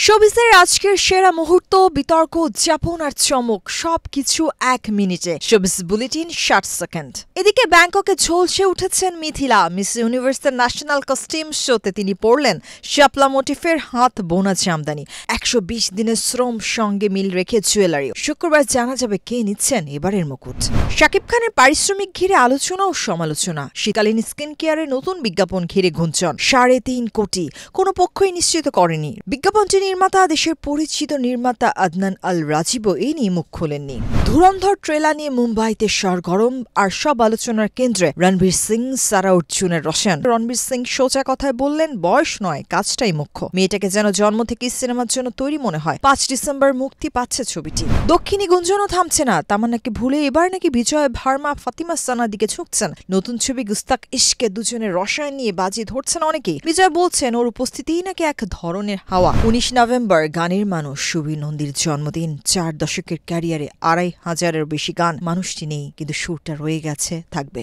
শোবিজের আজকের সেরা মুহূর্ত, বিতর্ক, উদযাপন আর চমক সবকিছু ১ মিনিটে। Showbiz bulletin ৬০ second. এদিকে ব্যাংককে ঝলসে উঠেছেন মিথিলা। মিস ইউনিভার্সের ন্যাশনাল কস্টিউম শোতে তিনি পরলেন শাপলা মোটিফের হাত বোনা জামদানি। ১২০ দিনের শ্রম সঙ্গে মিল রেখে জুয়েলারিও। শুক্রবার জানা যাবে কে নিচ্ছেন এবারের মুকুট। শাকিব খানের পারিশ্রমিক ঘিরে আলোচনা ও সমালোচনা। শীতকালীন স্কিন কেয়ারের নতুন বিজ্ঞাপন ঘিরে গুঞ্জন। ৩.৫ কোটি, কোনো পক্ষই নিশ্চিত করেনি। বিজ্ঞাপনটি নির্মাতা দেশের পরিচিত নির্মাতা আদনান আল রাজিবও এই নিয়ে মুখ খোলেননি। ধুরন্ধর ট্রেলার নিয়ে মুম্বাইতে সরগরম, আর সব আলোচনার কেন্দ্রে রণবীর সিং, সারা অর্জুনের রোশন। রণবীর সিং সোজা কথায় বললেন, বয়স নয়, কাজটাই মুখ্য। মেয়েটাকে যেন জন্ম থেকেই সিনেমার জন্য তৈরি মনে হয়। ৫ ডিসেম্বর মুক্তি পাচ্ছে ছবিটি। দক্ষিণী গুঞ্জনও থামছে না। তামান্নাকে ভুলে এবার নাকি বিজয় ভার্মা, ফাতিমা সানার দিকে ঝুঁকছেন। নতুন ছবি গুস্তাক ইশকে দুজনের রসায়ন নিয়ে বাজি ধরছেন অনেকেই। বিজয় বলছেন ওর উপস্থিতিই নাকি এক ধরনের হাওয়া। ১৯ নভেম্বর গানের মানুষ সুবীর নন্দীর জন্মদিন। ৪ দশকের ক্যারিয়ারে ২৫০০-এর বেশি গান। মানুষটি নেই, কিন্তু সুরটা রয়ে গেছে, থাকবে।